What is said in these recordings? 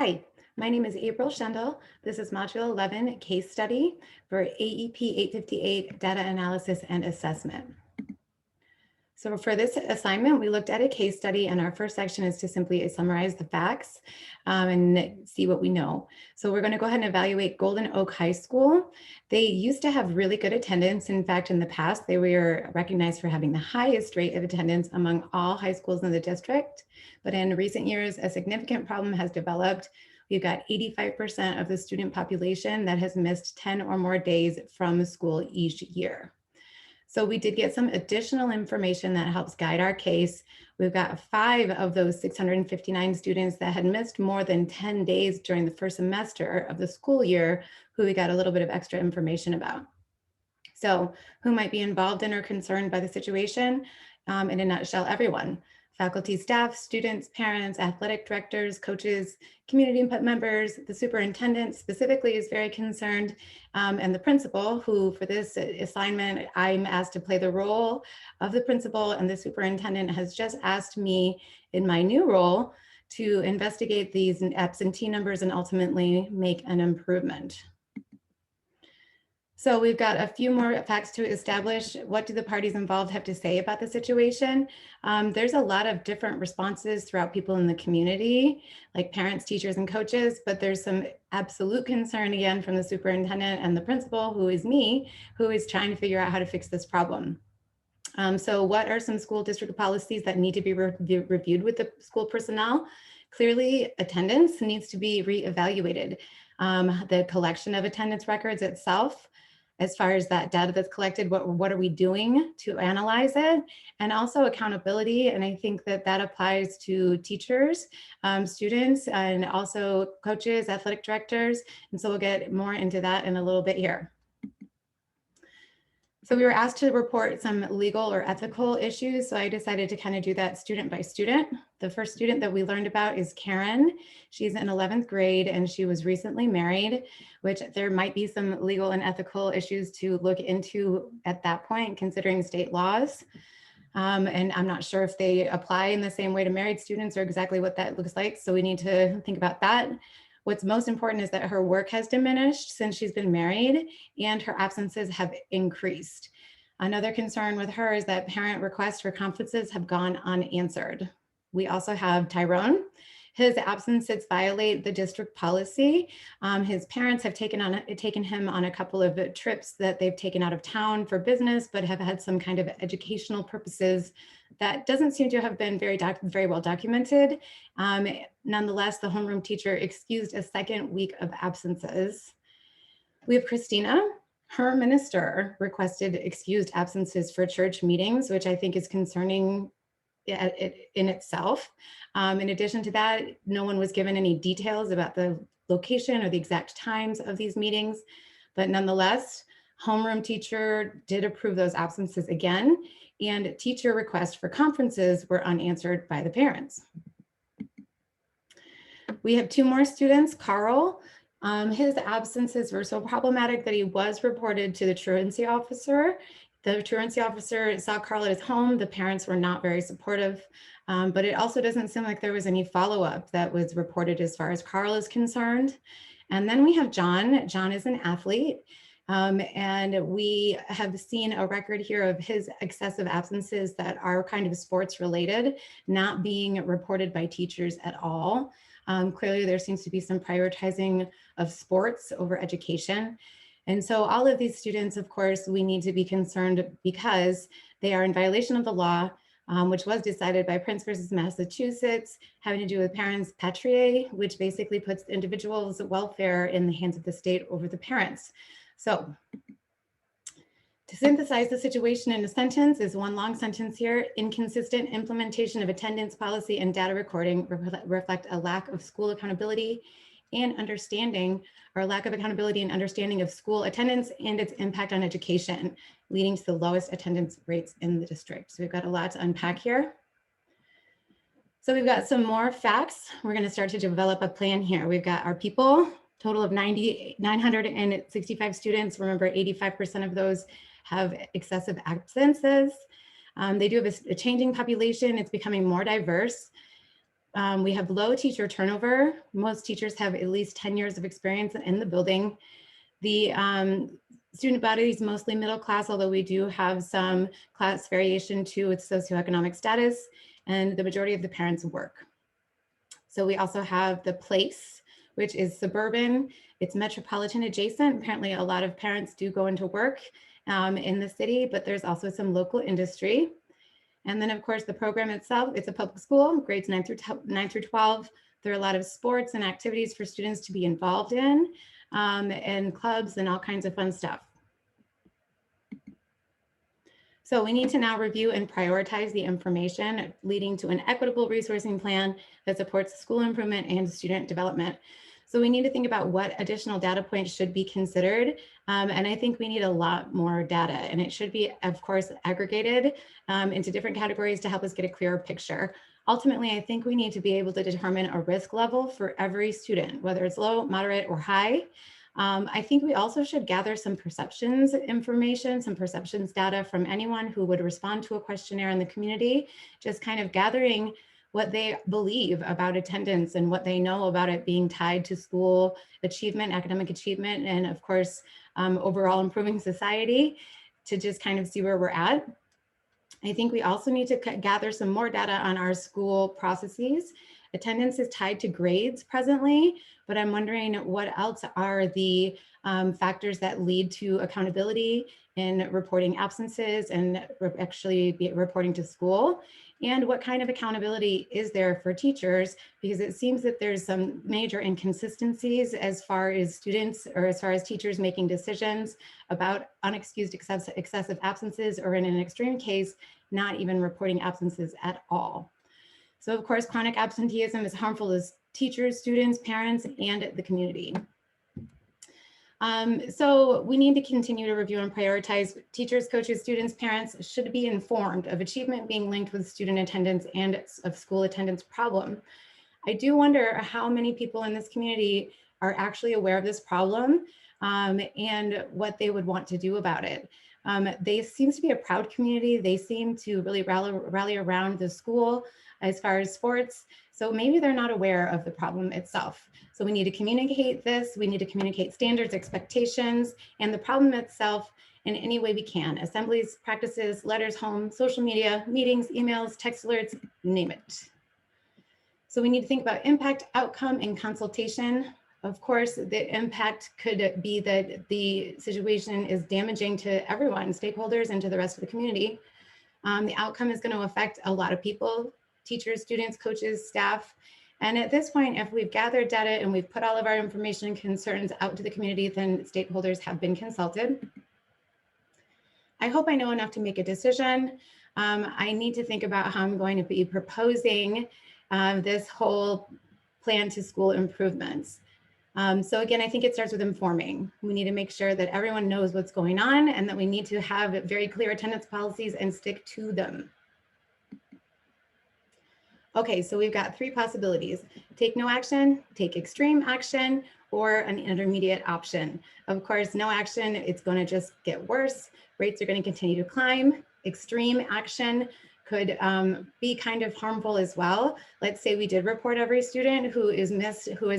Hi, my name is April Schendel. This is Module 11 case study for AEP 858 data analysis and assessment. So for this assignment, we looked at a case study, and our first section is to simply summarize the facts and see what we know. So we're going to go ahead and evaluate Golden Oak High School. They used to have really good attendance. In fact, in the past, they were recognized for having the highest rate of attendance among all high schools in the district. But in recent years, a significant problem has developed. We've got 85% of the student population that has missed 10 or more days from school each year. So we did get some additional information that helps guide our case. We've got 5 of those 659 students that had missed more than 10 days during the first semester of the school year, who we got a little bit of extra information about. So who might be involved in or concerned by the situation? In a nutshell, everyone. Faculty, staff, students, parents, athletic directors, coaches, community input members. The superintendent specifically is very concerned, and the principal, who for this assignment, I'm asked to play the role of the principal, and the superintendent has just asked me in my new role to investigate these absentee numbers and ultimately make an improvement. So we've got a few more facts to establish. What do the parties involved have to say about the situation? There's a lot of different responses throughout people in the community, like parents, teachers, and coaches, but there's some absolute concern again from the superintendent and the principal, who is me, who is trying to figure out how to fix this problem. So what are some school district policies that need to be reviewed with the school personnel? Clearly, attendance needs to be reevaluated. The collection of attendance records itself, as far as that data that's collected, what are we doing to analyze it? And also accountability. And I think that applies to teachers, students, and also coaches, athletic directors. And so we'll get more into that in a little bit here. So we were asked to report some legal or ethical issues. So I decided to kind of do that student by student. The first student that we learned about is Karen. She's in 11th grade and she was recently married, which there might be some legal and ethical issues to look into at that point, considering state laws. And I'm not sure if they apply in the same way to married students or exactly what that looks like. So we need to think about that. What's most important is that her work has diminished since she's been married and her absences have increased. Another concern with her is that parent requests for conferences have gone unanswered. We also have Tyrone. His absences violate the district policy. His parents have taken him on a couple of trips that they've taken out of town for business, but have had some kind of educational purposes that doesn't seem to have been very well documented. Nonetheless, the homeroom teacher excused a second week of absences. We have Christina. Her minister requested excused absences for church meetings, which I think is concerning in itself. In addition to that, no one was given any details about the location or the exact times of these meetings, but nonetheless, homeroom teacher did approve those absences again, and teacher requests for conferences were unanswered by the parents. We have 2 more students. Carl, his absences were so problematic that he was reported to the truancy officer. The truancy officer saw Carl at his home. The parents were not very supportive, but it also doesn't seem like there was any follow-up that was reported as far as Carl is concerned. And then we have John. John is an athlete. And we have seen a record here of his excessive absences that are kind of sports related, not being reported by teachers at all. Clearly, there seems to be some prioritizing of sports over education. And so all of these students, of course, we need to be concerned because they are in violation of the law, which was decided by Prince versus Massachusetts, having to do with parents patriae, which basically puts individuals' welfare in the hands of the state over the parents. So to synthesize the situation in a sentence is one long sentence here. Inconsistent implementation of attendance policy and data recording reflect a lack of school accountability and understanding, or lack of accountability and understanding of school attendance and its impact on education, leading to the lowest attendance rates in the district. So we've got a lot to unpack here. So we've got some more facts. We're going to start to develop a plan here. We've got our people, total of 965 students. Remember, 85% of those have excessive absences. They do have a changing population. It's becoming more diverse. We have low teacher turnover. Most teachers have at least 10 years of experience in the building. The student body is mostly middle class, although we do have some class variation too with socioeconomic status, and the majority of the parents work. So we also have the place, which is suburban. It's metropolitan adjacent. Apparently a lot of parents do go into work in the city, but there's also some local industry. And then of course the program itself, it's a public school, grades 9 through 12. There are a lot of sports and activities for students to be involved in, and clubs and all kinds of fun stuff. So we need to now review and prioritize the information leading to an equitable resourcing plan that supports school improvement and student development. So we need to think about what additional data points should be considered. And I think we need a lot more data, and it should be, of course, aggregated into different categories to help us get a clearer picture. Ultimately, I think we need to be able to determine a risk level for every student, whether it's low, moderate, or high. I think we also should gather some perceptions information, some perceptions data from anyone who would respond to a questionnaire in the community, just kind of gathering what they believe about attendance and what they know about it being tied to school achievement, academic achievement, and of course, overall improving society, to just kind of see where we're at. I think we also need to gather some more data on our school processes. Attendance is tied to grades presently, but I'm wondering what else are the factors that lead to accountability in reporting absences and actually reporting to school, and what kind of accountability is there for teachers, because it seems that there's some major inconsistencies as far as students or as far as teachers making decisions about unexcused excessive absences, or in an extreme case, not even reporting absences at all. So of course, chronic absenteeism is harmful to teachers, students, parents, and the community. So we need to continue to review and prioritize. Teachers, coaches, students, parents should be informed of achievement being linked with student attendance and of school attendance problem. I do wonder how many people in this community are actually aware of this problem and what they would want to do about it. They seem to be a proud community. They seem to really rally around the school as far as sports. So maybe they're not aware of the problem itself. So we need to communicate this. We need to communicate standards, expectations, and the problem itself in any way we can. Assemblies, practices, letters home, social media, meetings, emails, text alerts, name it. So we need to think about impact, outcome, and consultation. Of course, the impact could be that the situation is damaging to everyone, stakeholders, and to the rest of the community. The outcome is going to affect a lot of people, teachers, students, coaches, staff. And at this point, if we've gathered data and we've put all of our information and concerns out to the community, then stakeholders have been consulted. I hope I know enough to make a decision. I need to think about how I'm going to be proposing this whole plan to school improvements. So again, I think it starts with informing. We need to make sure that everyone knows what's going on and that we need to have very clear attendance policies and stick to them. Okay, so we've got three possibilities: take no action, take extreme action, or an intermediate option. Of course, no action, it's going to just get worse. Rates are going to continue to climb. Extreme action could be kind of harmful as well. Let's say we did report every student who is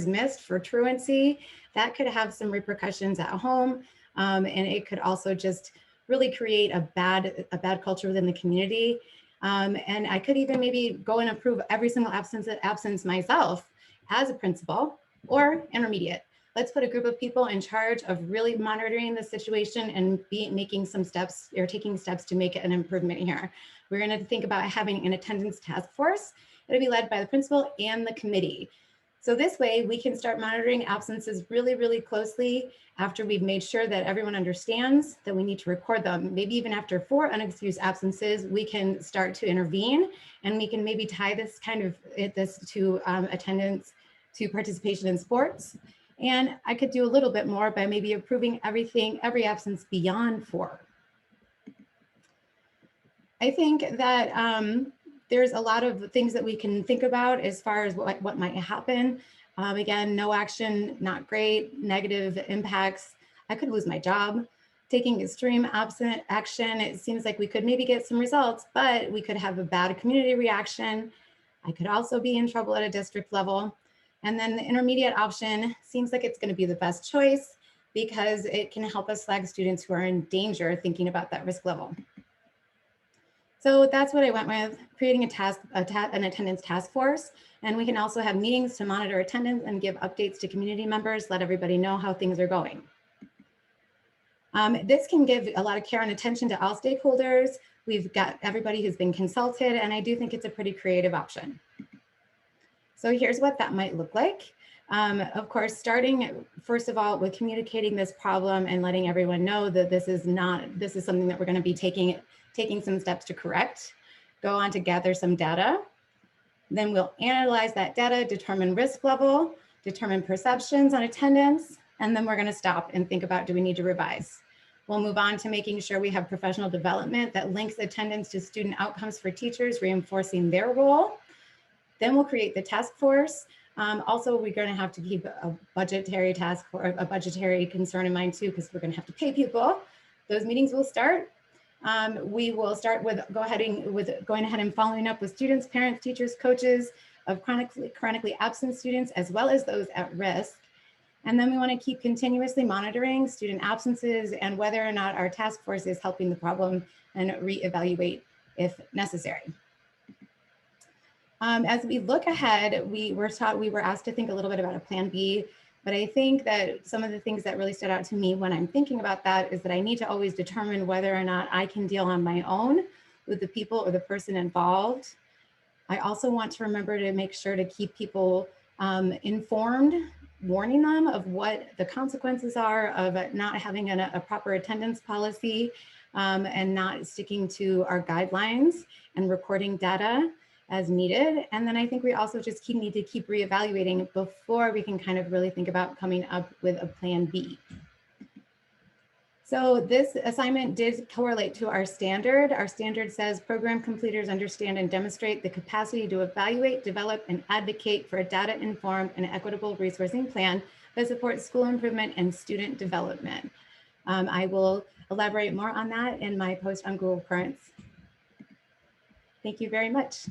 missed for truancy. That could have some repercussions at home, and it could also just really create a bad culture within the community. And I could even maybe go and approve every single absence myself as a principal, or intermediate. Let's put a group of people in charge of really monitoring the situation and making some steps or taking steps to make an improvement here. We're going to think about having an attendance task force. It'll be led by the principal and the committee. So this way we can start monitoring absences really, really closely after we've made sure that everyone understands that we need to record them. Maybe even after 4 unexcused absences, we can start to intervene, and we can maybe tie this to attendance, to participation in sports. And I could do a little bit more by maybe approving every absence beyond 4. I think that there's a lot of things that we can think about as far as what might happen. Again, no action, not great, negative impacts. I could lose my job. Taking extreme action, it seems like we could maybe get some results, but we could have a bad community reaction. I could also be in trouble at a district level. And then the intermediate option seems like it's going to be the best choice because it can help us flag students who are in danger thinking about that risk level. So that's what I went with, creating an attendance task force. And we can also have meetings to monitor attendance and give updates to community members, let everybody know how things are going. This can give a lot of care and attention to all stakeholders. We've got everybody who's been consulted, and I do think it's a pretty creative option. So here's what that might look like. Of course, starting first of all with communicating this problem and letting everyone know that this is something that we're going to be taking some steps to correct. Go on to gather some data. Then we'll analyze that data, determine risk level, determine perceptions on attendance, and then we're going to stop and think about, do we need to revise? We'll move on to making sure we have professional development that links attendance to student outcomes for teachers, reinforcing their role. Then we'll create the task force. Also, we're going to have to keep a budgetary task or a budgetary concern in mind too, because we're going to have to pay people. Those meetings will start. We will start with going ahead and following up with students, parents, teachers, coaches of chronically absent students, as well as those at risk. And then we want to keep continuously monitoring student absences and whether or not our task force is helping the problem and reevaluate if necessary. As we look ahead, we were asked to think a little bit about a plan B, but I think that some of the things that really stood out to me when I'm thinking about that is that I need to always determine whether or not I can deal on my own with the people or the person involved. I also want to remember to make sure to keep people informed, warning them of what the consequences are of not having a proper attendance policy and not sticking to our guidelines and recording data as needed. And then I think we also just need to keep reevaluating before we can kind of really think about coming up with a plan B. So this assignment did correlate to our standard. Our standard says program completers understand and demonstrate the capacity to evaluate, develop, and advocate for a data-informed and equitable resourcing plan that supports school improvement and student development. I will elaborate more on that in my post on Google Currents. Thank you very much.